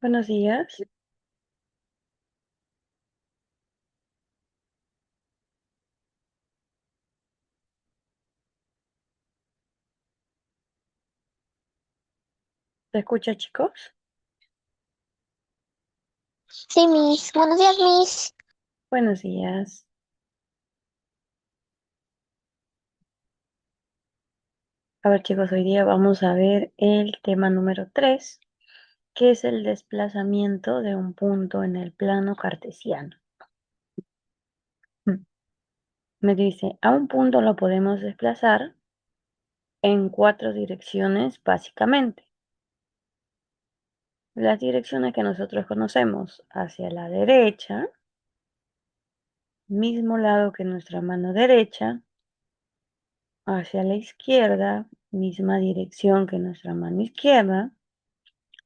Buenos días. ¿Se escucha, chicos? Sí, Miss. Buenos días, Miss. Buenos días. A ver, chicos, hoy día vamos a ver el tema número 3, que es el desplazamiento de un punto en el plano cartesiano. Me dice, a un punto lo podemos desplazar en 4 direcciones básicamente. Las direcciones que nosotros conocemos: hacia la derecha, mismo lado que nuestra mano derecha; hacia la izquierda, misma dirección que nuestra mano izquierda;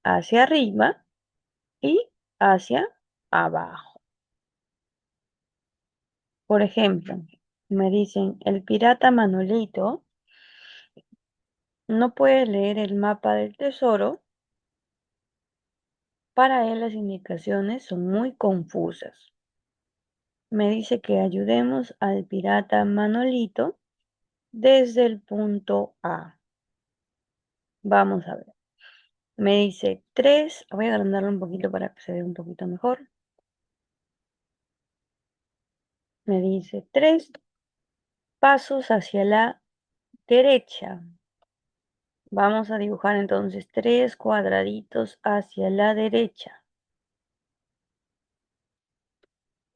hacia arriba y hacia abajo. Por ejemplo, me dicen, el pirata Manolito no puede leer el mapa del tesoro. Para él las indicaciones son muy confusas. Me dice que ayudemos al pirata Manolito desde el punto A. Vamos a ver. Me dice voy a agrandarlo un poquito para que se vea un poquito mejor. Me dice 3 pasos hacia la derecha. Vamos a dibujar entonces 3 cuadraditos hacia la derecha.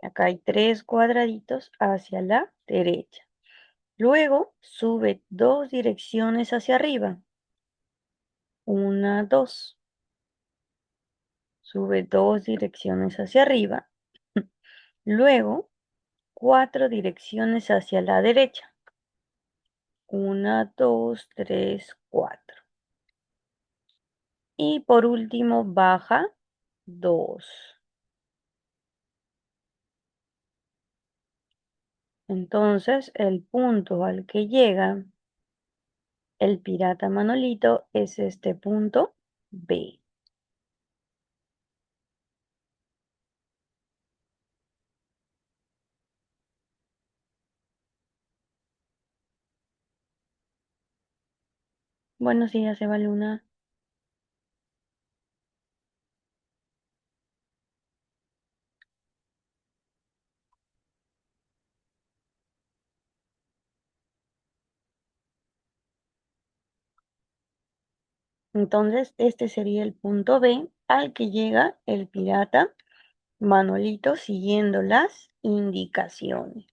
Acá hay 3 cuadraditos hacia la derecha. Luego sube 2 direcciones hacia arriba. 1, 2. Sube 2 direcciones hacia arriba. Luego 4 direcciones hacia la derecha. 1, 2, 3, 4. Y por último baja 2. Entonces el punto al que llega el pirata Manolito es este punto B. Buenos días, Eva Luna. Entonces, este sería el punto B al que llega el pirata Manolito siguiendo las indicaciones.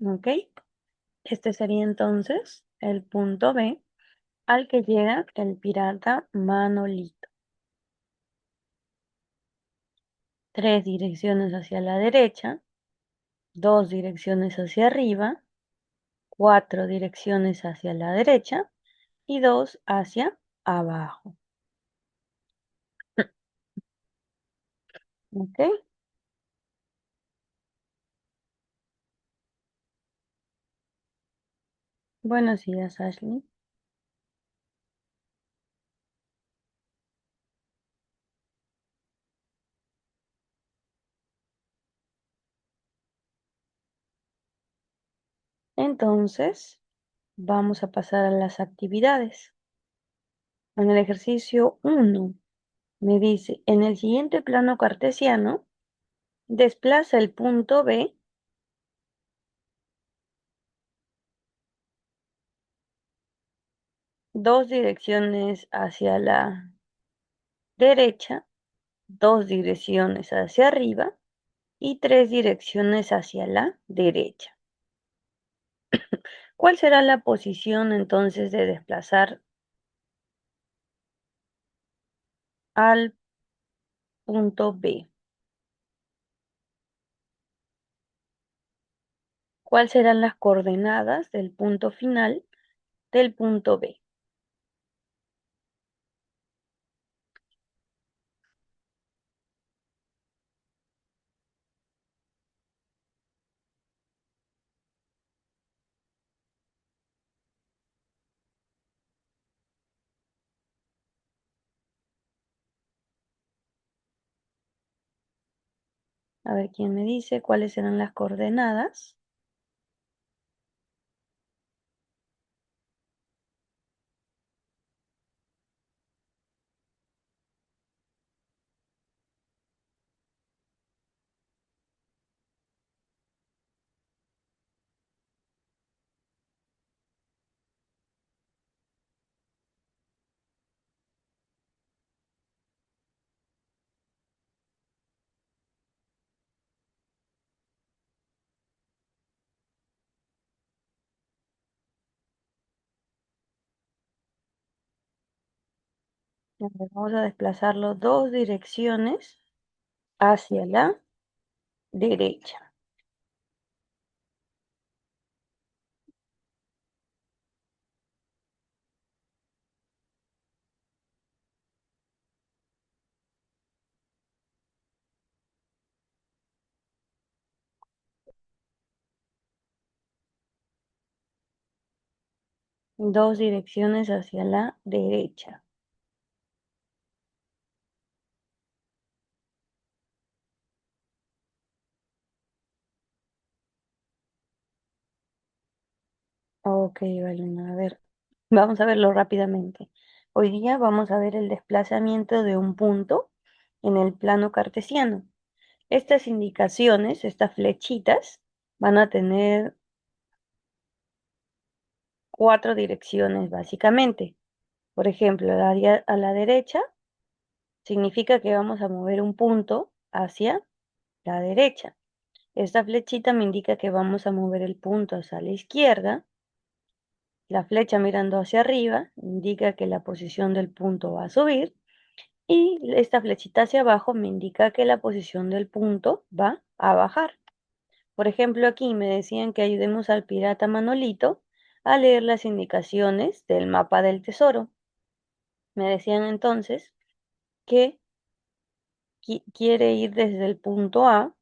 ¿Ok? Este sería entonces el punto B al que llega el pirata Manolito. 3 direcciones hacia la derecha, 2 direcciones hacia arriba, 4 direcciones hacia la derecha y 2 hacia abajo. ¿Ok? Buenos días, Ashley. Entonces, vamos a pasar a las actividades. En el ejercicio 1 me dice, en el siguiente plano cartesiano, desplaza el punto B 2 direcciones hacia la derecha, 2 direcciones hacia arriba y 3 direcciones hacia la derecha. ¿Cuál será la posición entonces de desplazar al punto B? ¿Cuáles serán las coordenadas del punto final del punto B? A ver quién me dice cuáles serán las coordenadas. A ver, vamos a desplazarlo 2 direcciones hacia la derecha. Dos direcciones hacia la derecha. Ok, Valuna, a ver, vamos a verlo rápidamente. Hoy día vamos a ver el desplazamiento de un punto en el plano cartesiano. Estas indicaciones, estas flechitas, van a tener 4 direcciones básicamente. Por ejemplo, a la derecha significa que vamos a mover un punto hacia la derecha. Esta flechita me indica que vamos a mover el punto hacia la izquierda. La flecha mirando hacia arriba indica que la posición del punto va a subir. Y esta flechita hacia abajo me indica que la posición del punto va a bajar. Por ejemplo, aquí me decían que ayudemos al pirata Manolito a leer las indicaciones del mapa del tesoro. Me decían entonces que quiere ir desde el punto A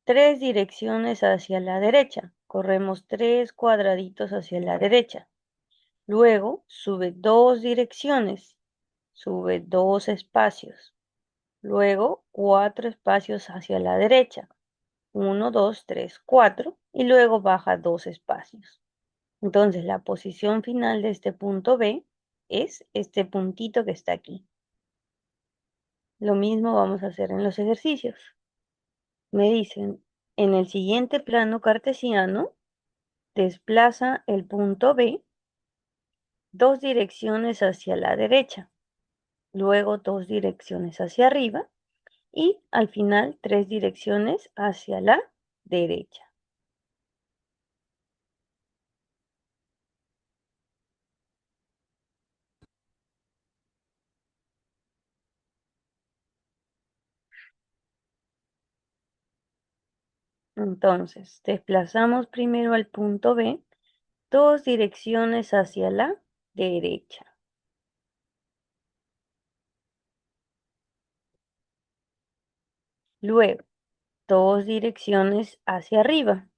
3 direcciones hacia la derecha. Corremos 3 cuadraditos hacia la derecha. Luego sube 2 direcciones, sube 2 espacios. Luego 4 espacios hacia la derecha. 1, 2, 3, 4. Y luego baja 2 espacios. Entonces la posición final de este punto B es este puntito que está aquí. Lo mismo vamos a hacer en los ejercicios. Me dicen, en el siguiente plano cartesiano, desplaza el punto B 2 direcciones hacia la derecha, luego 2 direcciones hacia arriba y al final 3 direcciones hacia la derecha. Entonces, desplazamos primero al punto B 2 direcciones hacia la derecha. Luego, 2 direcciones hacia arriba.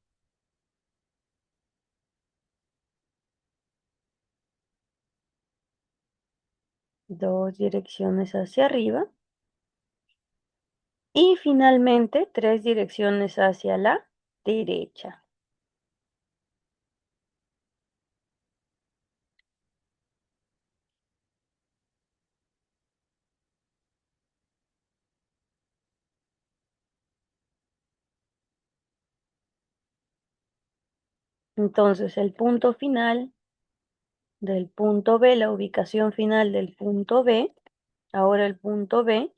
Dos direcciones hacia arriba. Y finalmente, 3 direcciones hacia la derecha. Entonces, el punto final del punto B, la ubicación final del punto B, ahora el punto B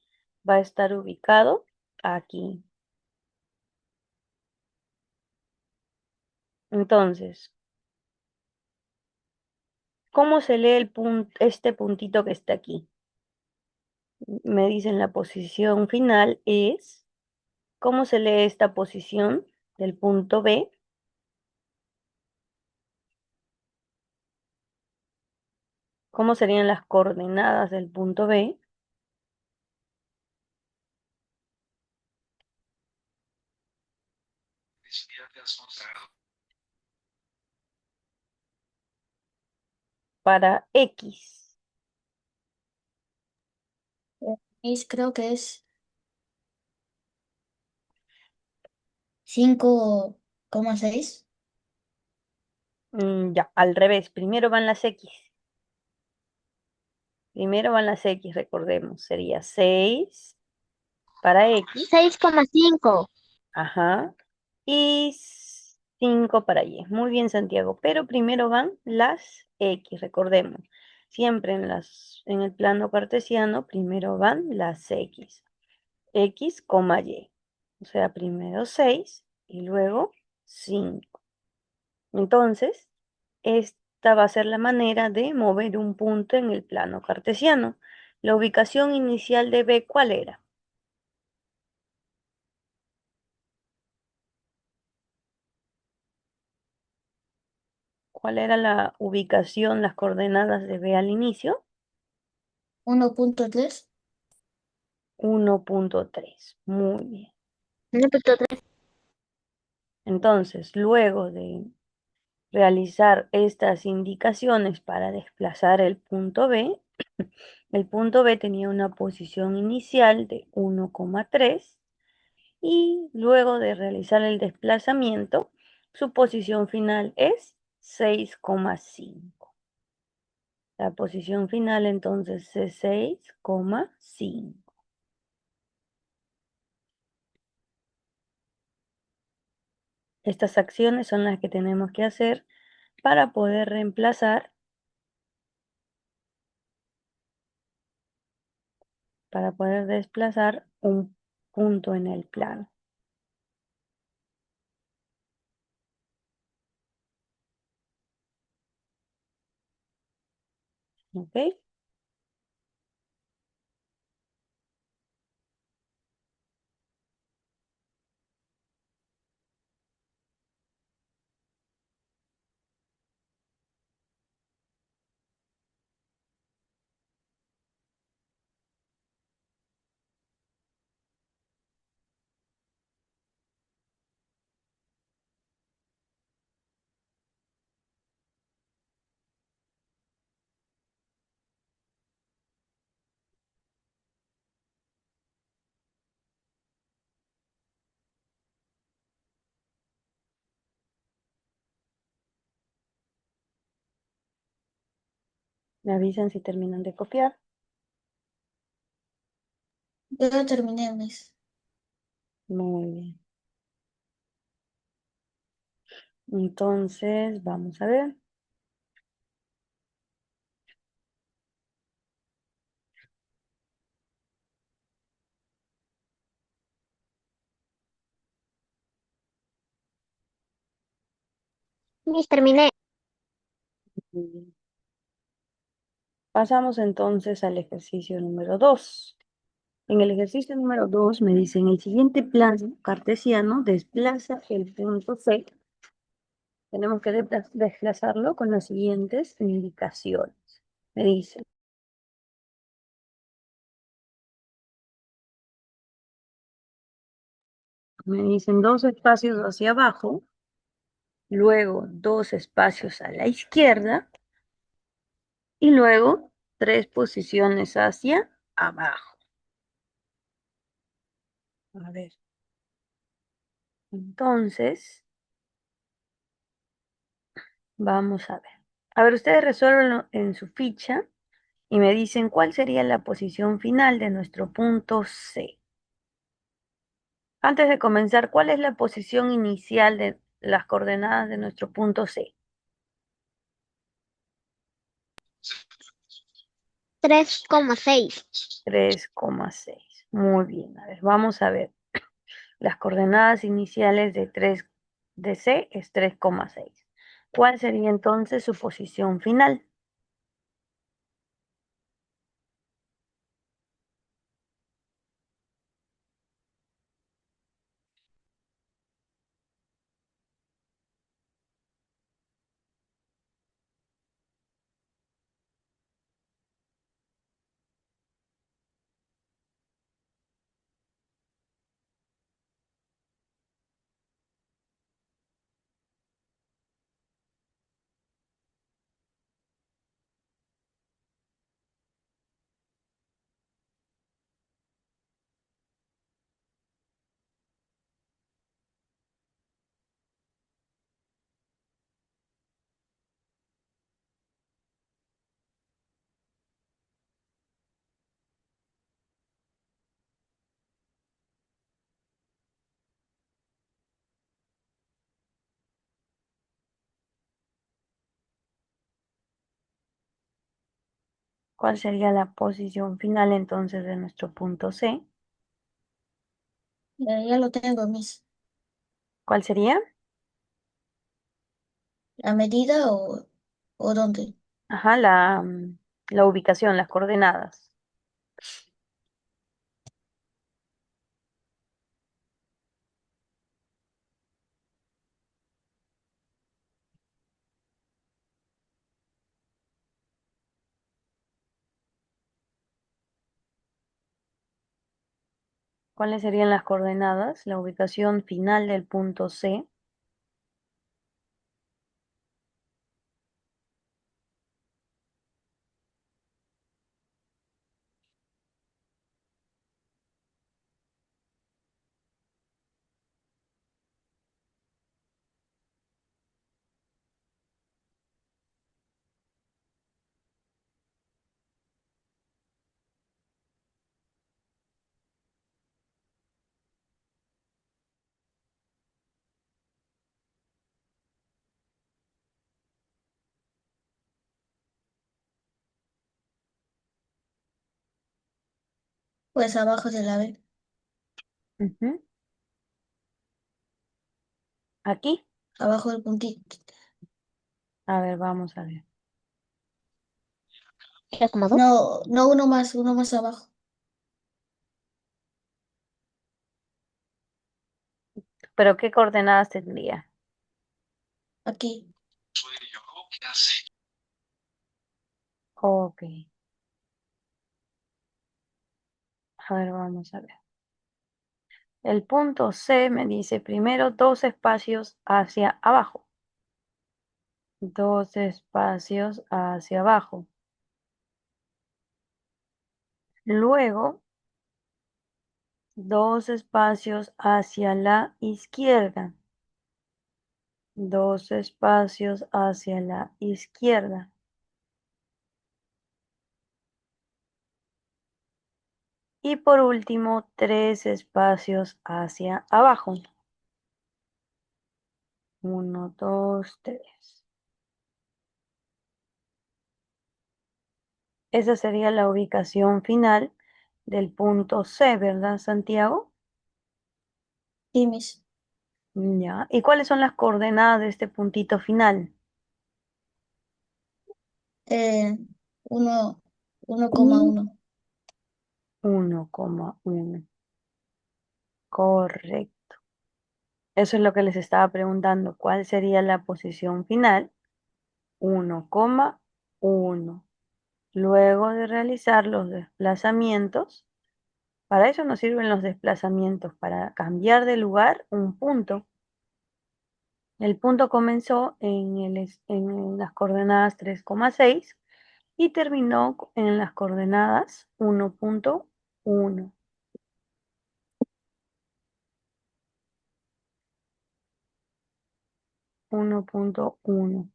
va a estar ubicado aquí. Entonces, ¿cómo se lee este puntito que está aquí? Me dicen la posición final es, ¿cómo se lee esta posición del punto B? ¿Cómo serían las coordenadas del punto B? Para X. Miss, creo que es 5,6. Ya, al revés. Primero van las X. Primero van las X, recordemos. Sería 6 para X. 6,5. Ajá. Y 5 para Y. Muy bien, Santiago. Pero primero van las X, recordemos. Siempre en el plano cartesiano, primero van las X. X, Y. O sea, primero 6 y luego 5. Entonces, esta va a ser la manera de mover un punto en el plano cartesiano. La ubicación inicial de B, ¿cuál era? ¿Cuál era la ubicación, las coordenadas de B al inicio? 1,3. 1,3. Muy bien. 1,3. Entonces, luego de realizar estas indicaciones para desplazar el punto B, el punto B tenía una posición inicial de 1,3 y luego de realizar el desplazamiento, su posición final es 6,5. La posición final entonces es 6,5. Estas acciones son las que tenemos que hacer para poder desplazar un punto en el plano. ¿Ok? Me avisan si terminan de copiar. Yo ya terminé, Miss. Muy bien. Entonces, vamos a ver. Mis, terminé. Muy bien. Pasamos entonces al ejercicio número 2. En el ejercicio número 2 me dicen, el siguiente plano cartesiano desplaza el punto C. Tenemos que desplazarlo con las siguientes indicaciones. Me dicen, dos espacios hacia abajo, luego dos espacios a la izquierda y luego tres posiciones hacia abajo. A ver, entonces, vamos a ver. A ver, ustedes resuelven en su ficha y me dicen cuál sería la posición final de nuestro punto C. Antes de comenzar, ¿cuál es la posición inicial de las coordenadas de nuestro punto C? 3,6. 3,6. Muy bien, a ver, vamos a ver. Las coordenadas iniciales de C es 3,6. ¿Cuál sería entonces su posición final? ¿Cuál sería la posición final entonces de nuestro punto C? Ya lo tengo, Miss. ¿Cuál sería? ¿La medida o dónde? Ajá, la ubicación, las coordenadas. ¿Cuáles serían las coordenadas? La ubicación final del punto C. Pues abajo de la B, Ujú. Aquí. abajo del puntito. A ver, vamos a ver. ¿Era como dos? No, no uno más abajo. ¿Pero qué coordenadas tendría? Aquí. Ok. A ver, vamos a ver. El punto C me dice primero dos espacios hacia abajo. Dos espacios hacia abajo. Luego, dos espacios hacia la izquierda. Dos espacios hacia la izquierda. Y por último, tres espacios hacia abajo. Uno, dos, tres. Esa sería la ubicación final del punto C, ¿verdad, Santiago? Sí, Miss. Ya. ¿Y cuáles son las coordenadas de este puntito final? Eh, uno, 1,1. 1,1. Correcto. Eso es lo que les estaba preguntando. ¿Cuál sería la posición final? 1,1. Luego de realizar los desplazamientos, para eso nos sirven los desplazamientos, para cambiar de lugar un punto. El punto comenzó en las coordenadas 3,6 y terminó en las coordenadas 1,1. 1,1.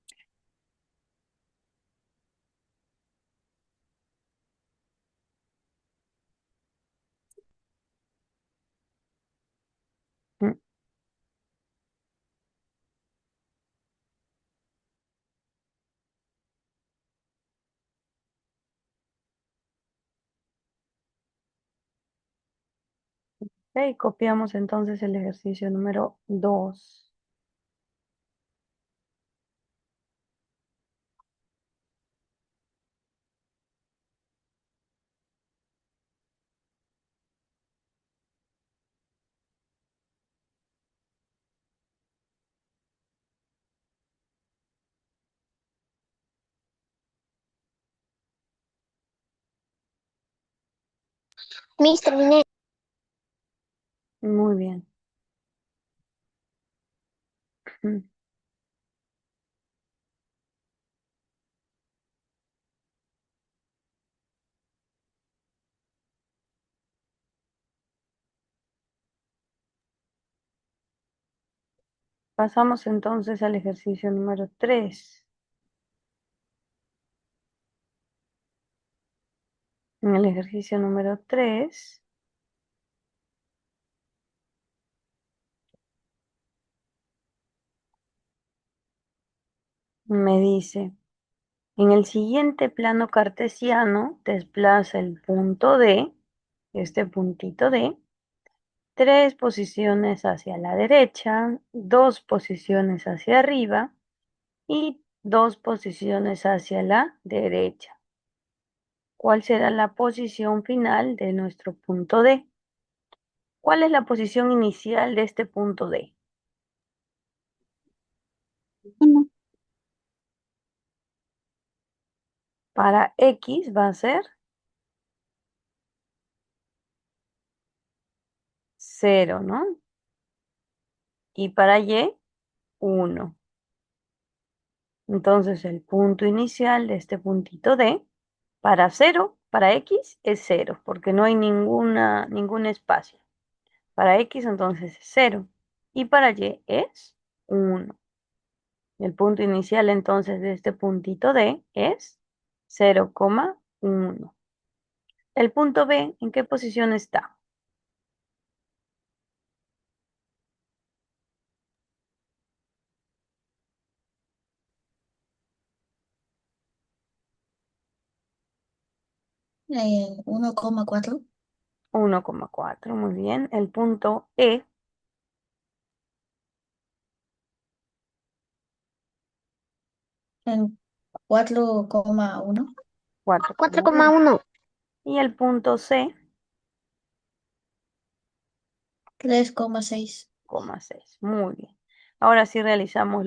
Mm, ok, copiamos entonces el ejercicio número 2. Miss, terminé. Muy bien. Mm, Pasamos entonces al ejercicio número 3. En el ejercicio número 3 me dice, En el siguiente plano cartesiano, desplaza el punto D, este puntito D, 3 posiciones hacia la derecha, 2 posiciones hacia arriba y 2 posiciones hacia la derecha. ¿Cuál será la posición final de nuestro punto D? ¿Cuál es la posición inicial de este punto D? 1. Para X va a ser 0, ¿no? Y para Y, 1. Entonces el punto inicial de este puntito D, para 0, para X es 0, porque no hay ningún espacio. Para X entonces es 0. Y para Y es 1. El punto inicial entonces de este puntito D es 0,1. El punto B, ¿en qué posición está? En 1,4. 1,4, muy bien. El punto E, En 4,1. 4,1. 4,1. Y el punto C, 3,6. 6. Muy bien. Ahora sí realizamos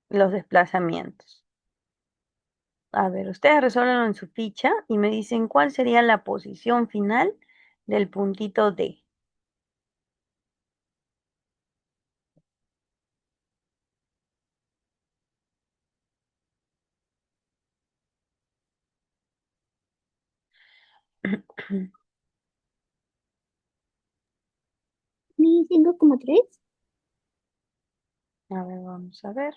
los desplazamientos. A ver, ustedes resuelven en su ficha y me dicen cuál sería la posición final del puntito D. ¿Mi 5,3? A ver, vamos a ver.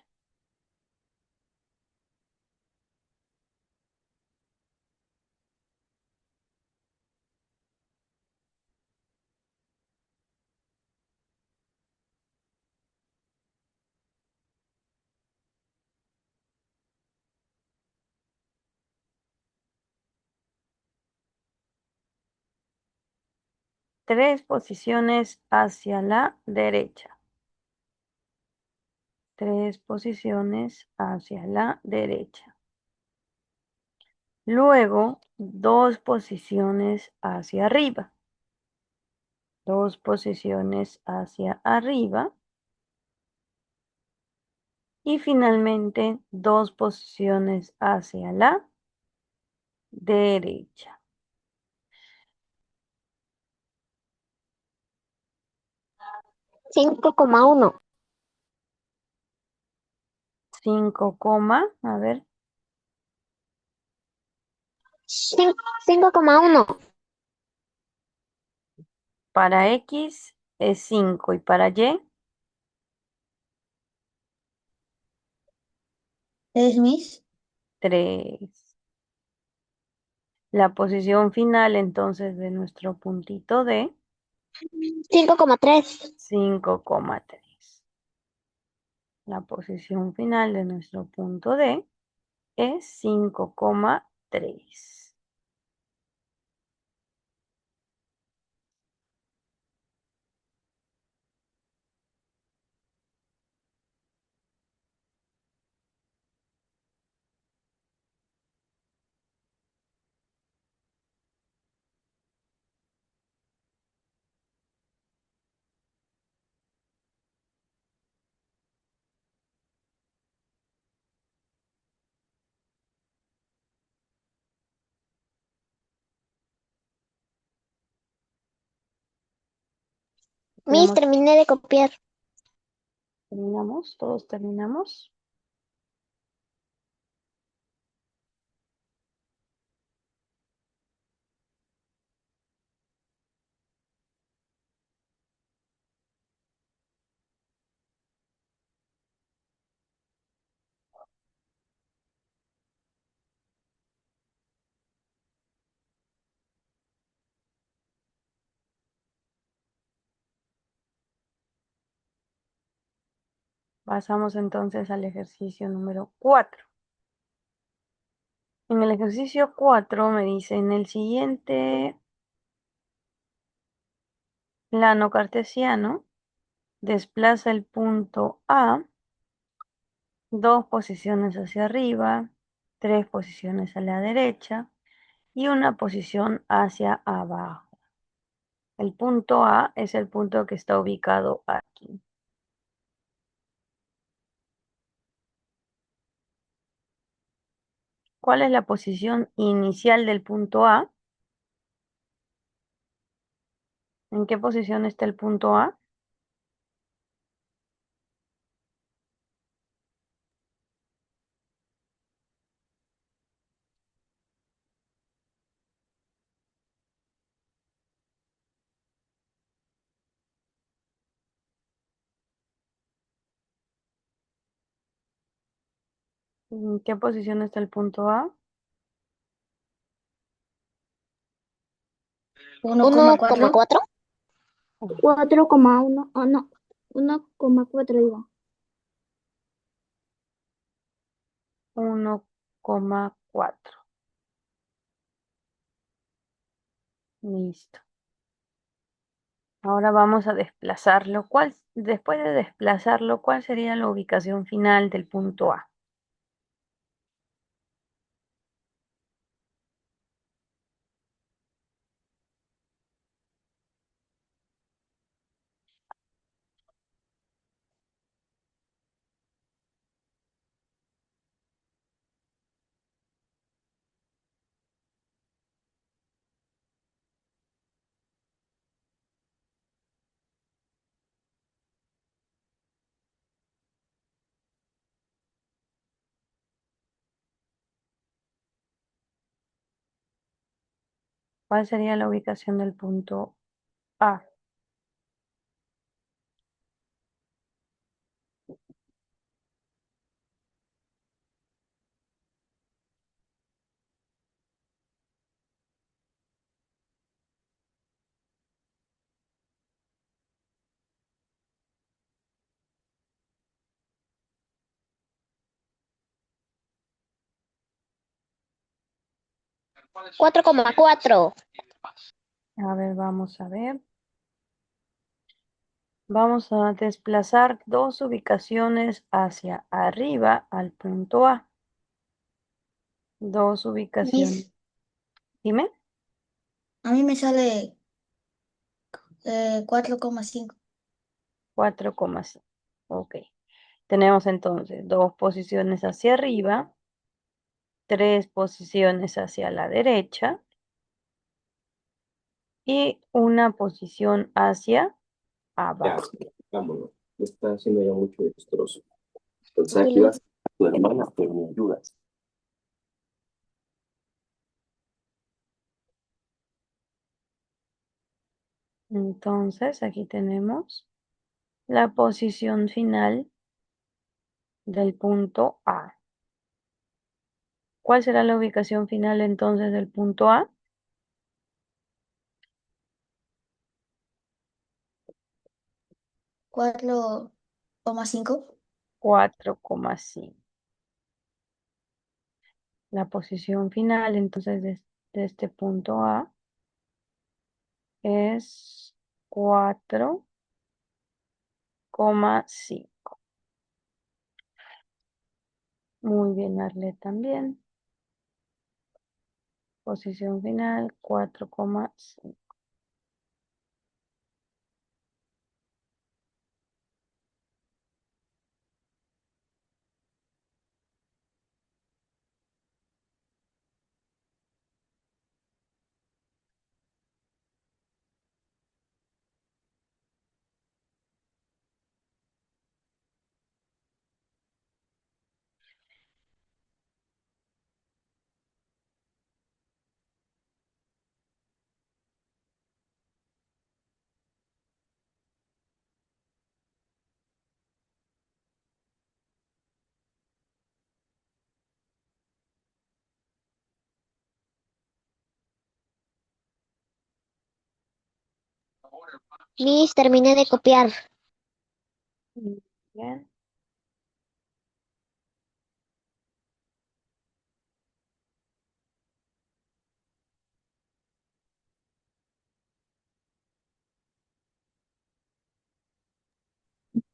Tres posiciones hacia la derecha. 3 posiciones hacia la derecha. Luego, 2 posiciones hacia arriba. 2 posiciones hacia arriba. Y finalmente, 2 posiciones hacia la derecha. 5,1. 5, a ver, 5,1. para X es 5 y para Y ¿Es mis? 3. La posición final entonces de nuestro puntito D, 5,3. 5,3. La posición final de nuestro punto D es 5,3. Mis, Tenemos, terminé de copiar. terminamos, todos terminamos. Pasamos entonces al ejercicio número 4. En el ejercicio 4 me dice, en el siguiente plano cartesiano, desplaza el punto A 2 posiciones hacia arriba, 3 posiciones a la derecha y 1 posición hacia abajo. El punto A es el punto que está ubicado aquí. ¿Cuál es la posición inicial del punto A? ¿En qué posición está el punto A? ¿En qué posición está el punto A? 1,4. 1,4. 4,1. Oh, no. 1,4 digo. 1,4. Listo. Ahora vamos a desplazarlo. Después de desplazarlo, ¿cuál sería la ubicación final del punto A? ¿Cuál sería la ubicación del punto A? Cuatro coma cuatro. A ver, vamos a ver. Vamos a desplazar 2 ubicaciones hacia arriba al punto A. 2 ubicaciones. Miss, Dime. a mí me sale 4,5. 4,5. Ok. Tenemos entonces 2 posiciones hacia arriba, 3 posiciones hacia la derecha y 1 posición hacia Ya, abajo. vámonos. Me está haciendo ya mucho destrozo. Pensaba que ibas a tu hermana, pero me ayudas. Entonces aquí tenemos la posición final del punto A. ¿Cuál será la ubicación final entonces del punto A? 4,5. 4,5. La posición final entonces de este punto A es 4,5. Muy bien, Arlet también. Posición final 4,5. Miss, terminé de copiar. Muy bien.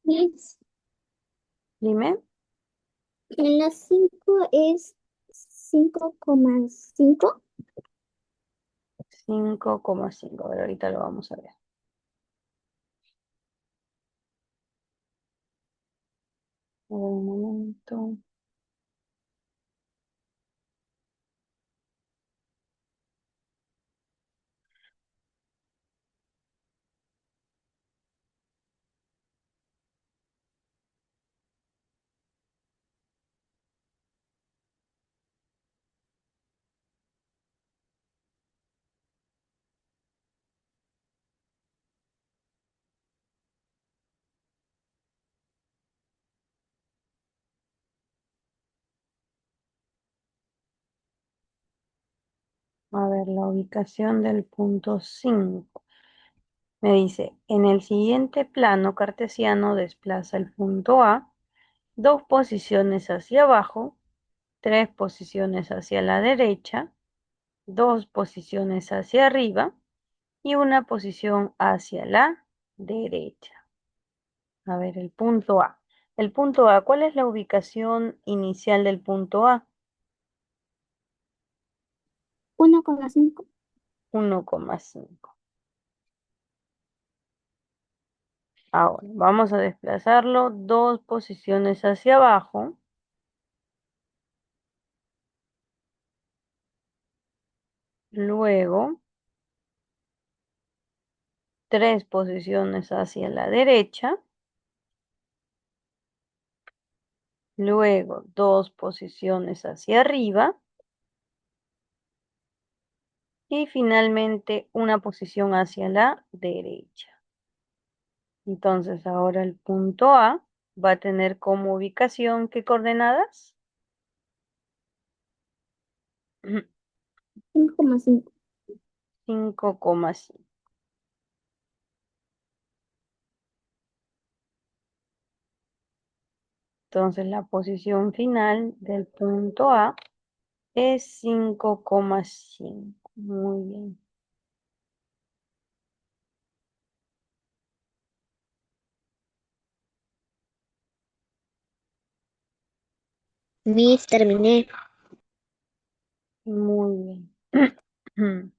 Miss, Dime. en la 5 es 5,5. 5,5. A ver, ahorita lo vamos a ver. A ver, un momento. A ver, la ubicación del punto 5. Me dice, en el siguiente plano cartesiano desplaza el punto A 2 posiciones hacia abajo, 3 posiciones hacia la derecha, 2 posiciones hacia arriba y una posición hacia la derecha. A ver, el punto A. El punto A, ¿cuál es la ubicación inicial del punto A? 1,5. 1,5. Ahora, vamos a desplazarlo 2 posiciones hacia abajo. Luego, 3 posiciones hacia la derecha. Luego, 2 posiciones hacia arriba. Y finalmente, una posición hacia la derecha. Entonces, ahora el punto A va a tener como ubicación, ¿qué coordenadas? 5,5. 5,5. Entonces, la posición final del punto A es 5,5. Muy bien. Miss, terminé. Muy bien.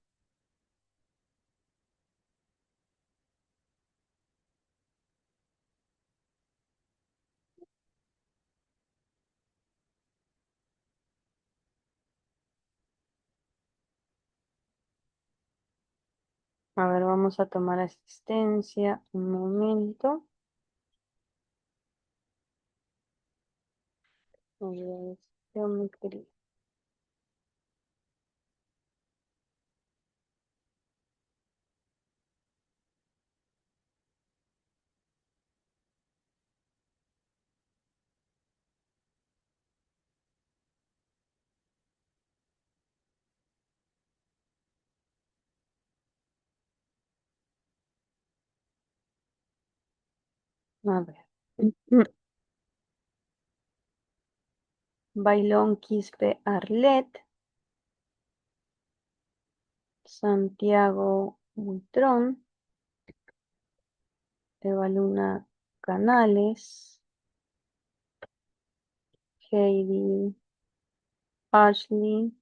A ver, vamos a tomar asistencia. Un momento. Geometría. A ver. Bailón Quispe Arlet. Santiago Buitrón. Evaluna Canales. Heidi Ashley.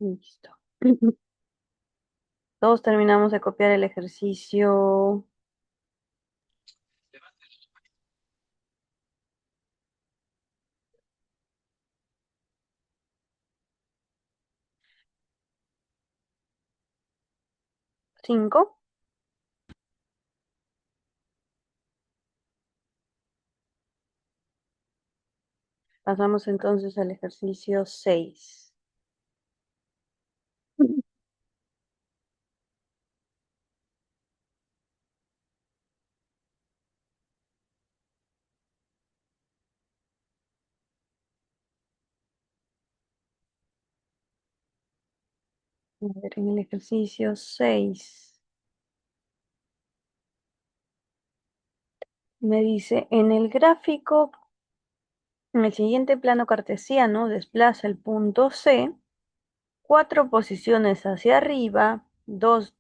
Listo. Todos terminamos de copiar el ejercicio. ¿5? Pasamos entonces al ejercicio 6. A ver, en el ejercicio 6. Me dice, en el gráfico, en el siguiente plano cartesiano, desplaza el punto C 4 posiciones hacia arriba,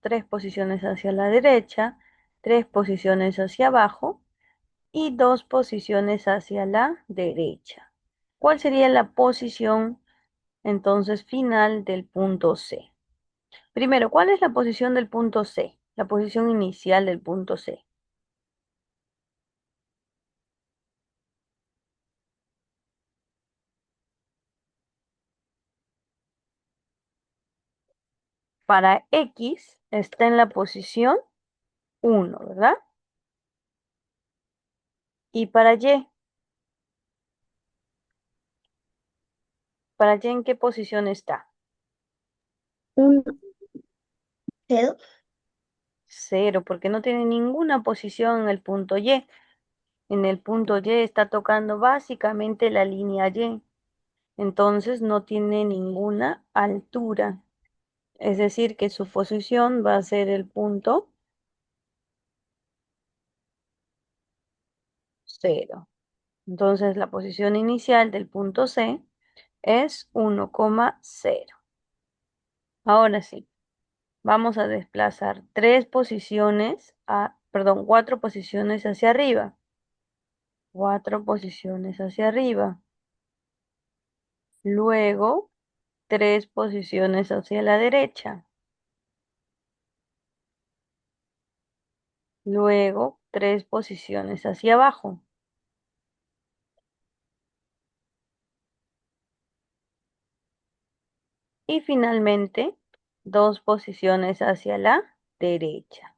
3 posiciones hacia la derecha, 3 posiciones hacia abajo y 2 posiciones hacia la derecha. ¿Cuál sería la posición entonces final del punto C? Primero, ¿cuál es la posición del punto C? La posición inicial del punto C. Para X está en la posición 1, ¿verdad? Y ¿para Y en qué posición está? 1, 0. 0, porque no tiene ninguna posición en el punto Y. En el punto Y está tocando básicamente la línea Y. Entonces no tiene ninguna altura. Es decir, que su posición va a ser el punto 0. Entonces la posición inicial del punto C es 1,0. Ahora sí, vamos a desplazar 4 posiciones hacia arriba. 4 posiciones hacia arriba. Luego, 3 posiciones hacia la derecha. Luego, 3 posiciones hacia abajo. Y finalmente, 2 posiciones hacia la derecha.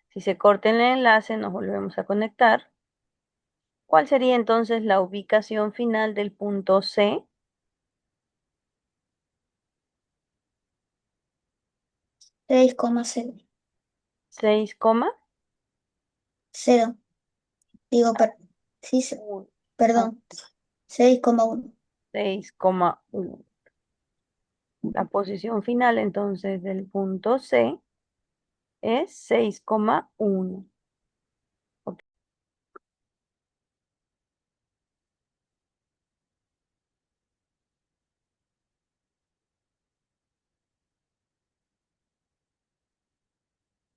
Si se corta el enlace, nos volvemos a conectar. ¿Cuál sería entonces la ubicación final del punto C? 6,0. 6, 0. Digo, sí, perdón. 6,1. 6,1. La posición final entonces del punto C es 6,1.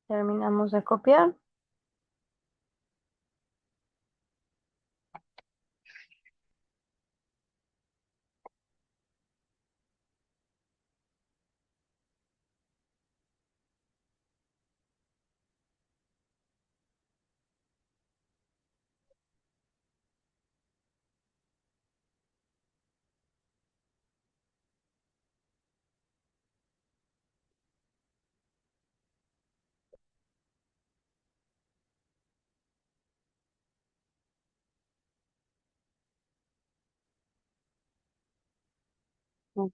Terminamos de copiar.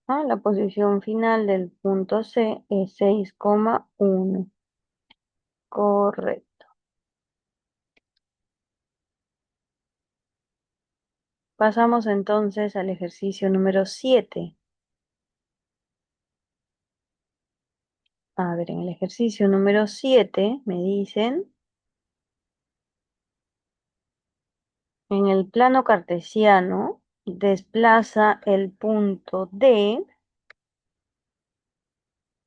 Ajá, la posición final del punto C es 6,1. Correcto. Pasamos entonces al ejercicio número 7. A ver, en el ejercicio número 7 me dicen, en el plano cartesiano, desplaza el punto D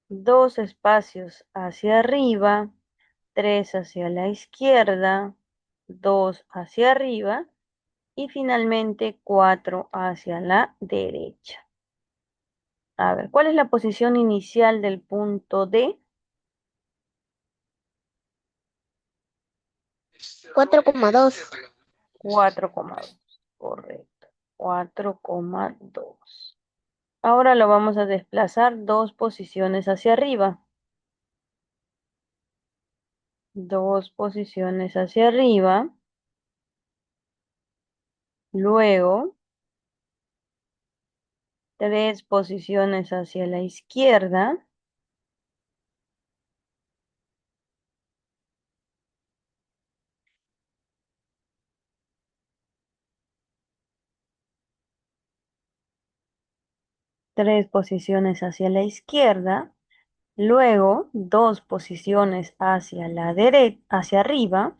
2 espacios hacia arriba, 3 hacia la izquierda, 2 hacia arriba y finalmente 4 hacia la derecha. A ver, ¿cuál es la posición inicial del punto D? 4,2. 4,2. Correcto. 4,2. Ahora lo vamos a desplazar 2 posiciones hacia arriba. 2 posiciones hacia arriba. Luego, 3 posiciones hacia la izquierda. Tres posiciones hacia la izquierda Luego, 2 posiciones hacia la derecha, hacia arriba.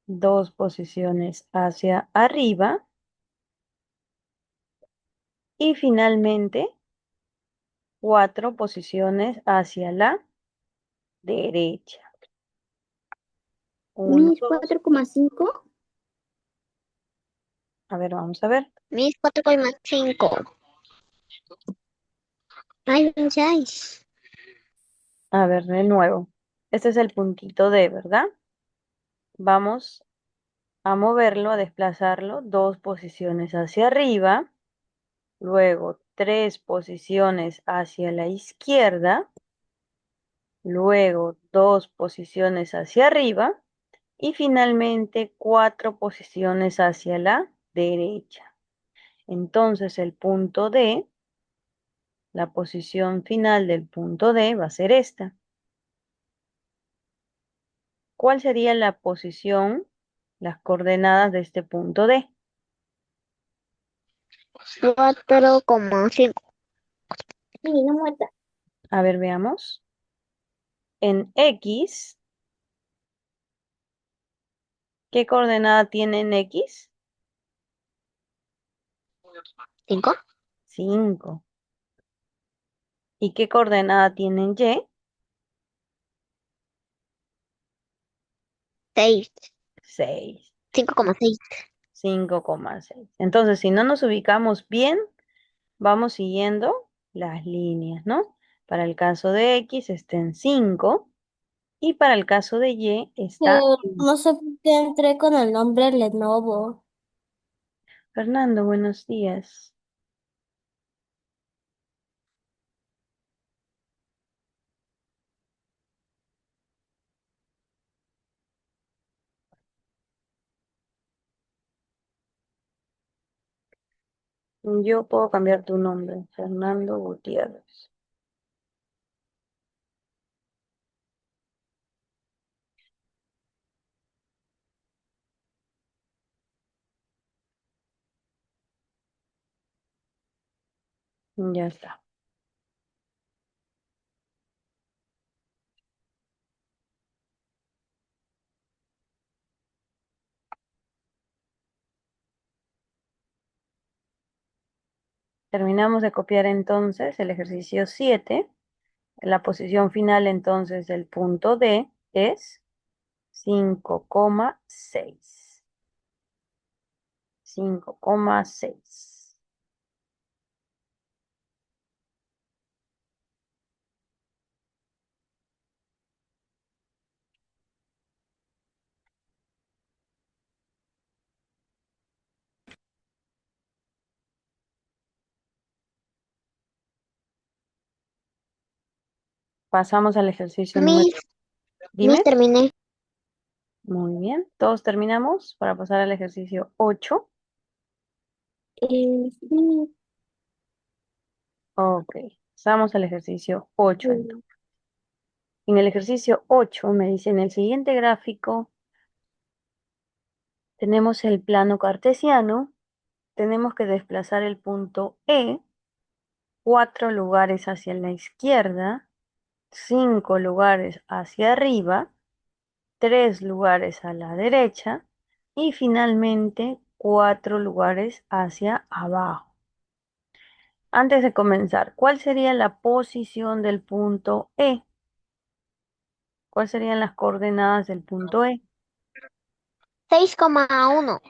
2 posiciones hacia arriba. Y finalmente, 4 posiciones hacia la derecha. 1, Mis 2. 4,5. A ver, vamos a ver. Mis 4,5. Ay, 26. A ver, de nuevo. Este es el puntito D, ¿verdad? Vamos a moverlo, a desplazarlo 2 posiciones hacia arriba. Luego 3 posiciones hacia la izquierda. Luego 2 posiciones hacia arriba. Y finalmente 4 posiciones hacia la derecha. Entonces el punto D, la posición final del punto D va a ser esta. ¿Cuál sería la posición, las coordenadas de este punto D? 4,5. Niña muerta. A ver, veamos. En X, ¿qué coordenada tiene en X? 5. 5. ¿Y qué coordenada tiene en Y? 6. 6. 5,6. 5,6. Entonces, si no nos ubicamos bien, vamos siguiendo las líneas, ¿no? Para el caso de X está en 5 y para el caso de Y está en... No sé por qué entré con el nombre Lenovo. Fernando, buenos días. Yo puedo cambiar tu nombre, Fernando Gutiérrez. Ya está. Terminamos de copiar entonces el ejercicio 7. La posición final entonces del punto D es 5,6. 5,6. Pasamos al ejercicio número... Mis Dime. terminé. Muy bien. Todos terminamos para pasar al ejercicio 8. Sí. Ok. Pasamos al ejercicio 8 entonces. En el ejercicio 8 me dice en el siguiente gráfico tenemos el plano cartesiano. Tenemos que desplazar el punto E 4 lugares hacia la izquierda, 5 lugares hacia arriba, 3 lugares a la derecha y finalmente 4 lugares hacia abajo. Antes de comenzar, ¿cuál sería la posición del punto E? ¿Cuáles serían las coordenadas del punto E? 6,1.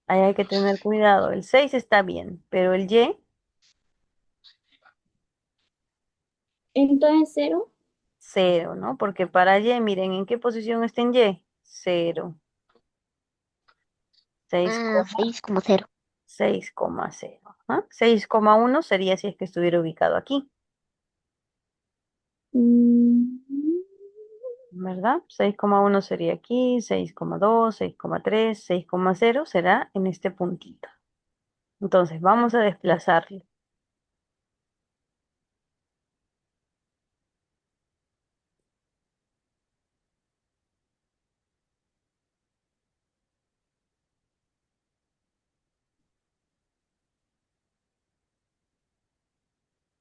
Ahí hay que tener cuidado. El 6 está bien, pero el Y, Entonces, 0. 0, ¿no? Porque para Y, miren, ¿en qué posición está en Y? 0. 6,0. 6,0. ¿Ah? 6,1 sería si es que estuviera ubicado aquí, ¿verdad? 6,1 sería aquí, 6,2, 6,3, 6,0 será en este puntito. Entonces, vamos a desplazarlo.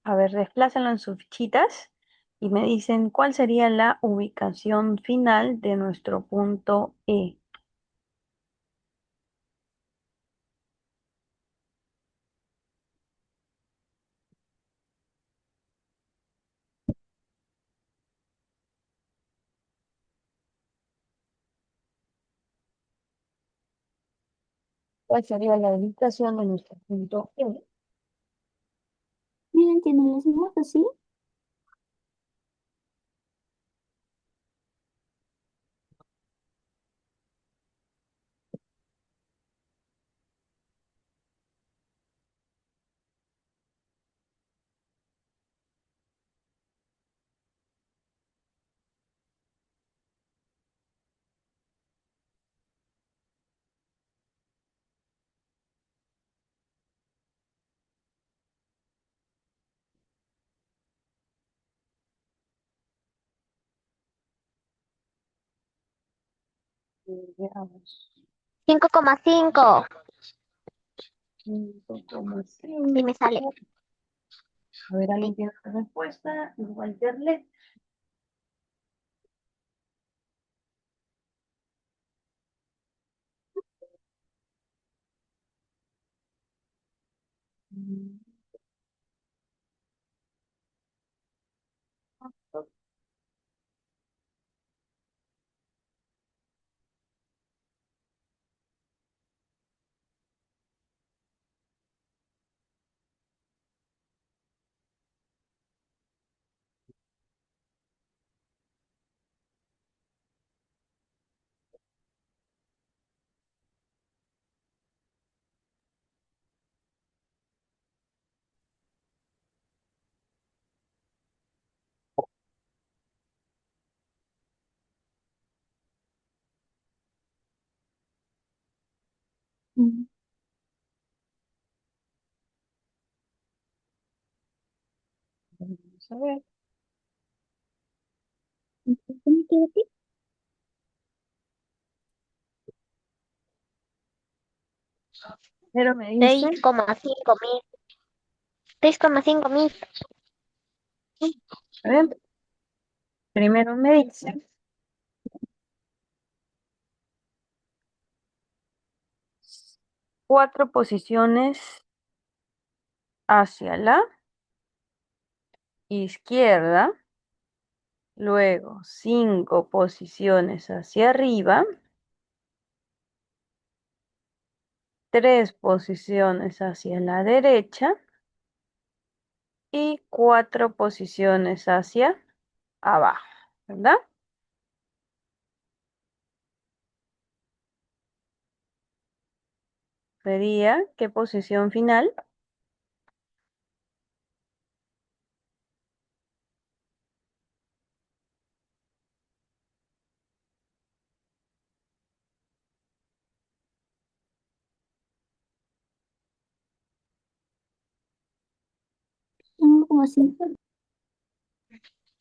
A ver, desplácenlo en sus fichitas y me dicen cuál sería la ubicación final de nuestro punto E. ¿Cuál sería la ubicación de nuestro punto E? Miren, tiene las notas, ¿sí? Veamos. 5,5. 5,5. Sí me sale. A ver, ¿alguien tiene la respuesta? Igual Terlet. Vamos a ver. Pero me dice, 6,5 mil. 6,5 mil. a ver, primero me dice 4 posiciones hacia la izquierda, luego 5 posiciones hacia arriba, 3 posiciones hacia la derecha y 4 posiciones hacia abajo, ¿verdad? Sería, ¿qué posición final? Como 5.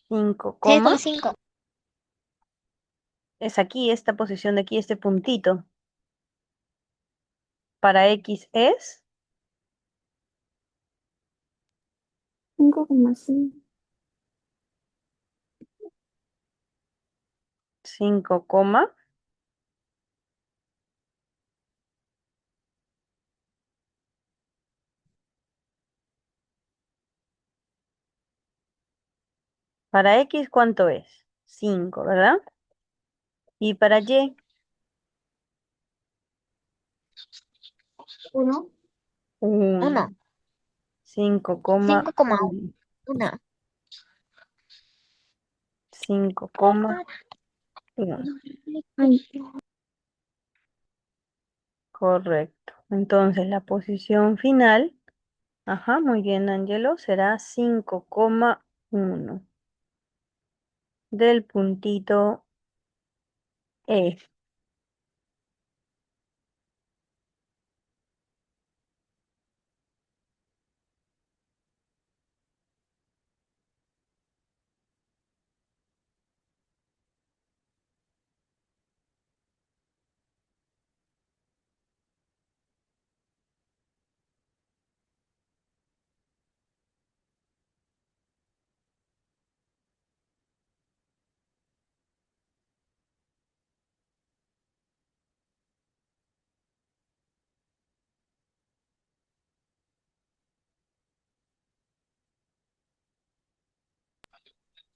5, 6,5. es aquí, esta posición de aquí, este puntito. Para X es 5,5. 5, para X, ¿cuánto es? 5, ¿verdad? Y para Y, 1. 1. 1. 5,1. 5,1. 5,1. Ay, Correcto. Entonces la posición final, ajá, muy bien, Angelo, será 5,1 del puntito E.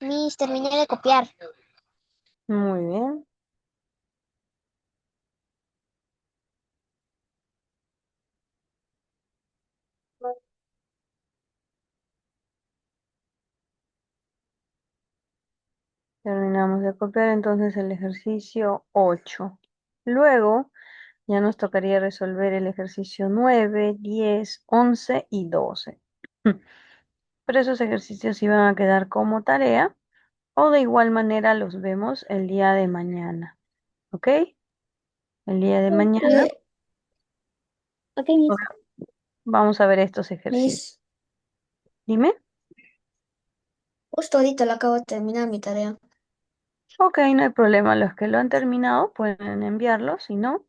Miss, terminé de copiar. Muy bien. Terminamos de copiar entonces el ejercicio 8. Luego ya nos tocaría resolver el ejercicio 9, 10, 11 y 12. Pero esos ejercicios iban a quedar como tarea o de igual manera los vemos el día de mañana. ¿Ok? El día de mañana Eh, ok, Miss. vamos a ver estos ejercicios. Miss, Dime. justo ahorita la acabo de terminar mi tarea. Ok, no hay problema. Los que lo han terminado pueden enviarlo. Si no,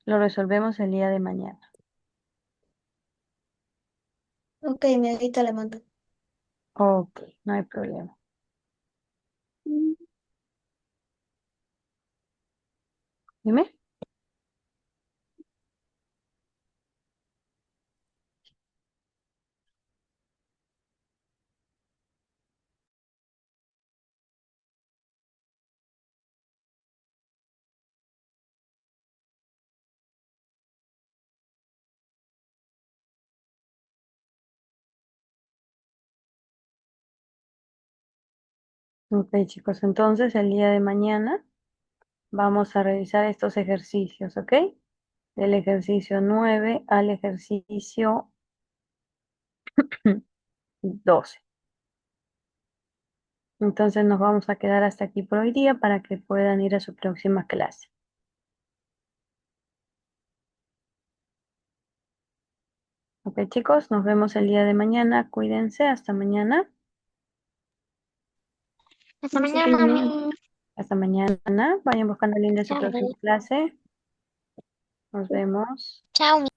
lo resolvemos el día de mañana. Ok, mi ahorita le mando. Ok, no hay problema. Dime. Ok, chicos, entonces el día de mañana vamos a revisar estos ejercicios, ¿ok? Del ejercicio 9 al ejercicio 12. Entonces nos vamos a quedar hasta aquí por hoy día para que puedan ir a su próxima clase. Ok, chicos, nos vemos el día de mañana. Cuídense, hasta mañana. Hasta Miss, ok, mañana, mañana. Miss. Hasta mañana. Vayan buscando el link de su Chao. próxima clase. Nos vemos. Chao, Miss.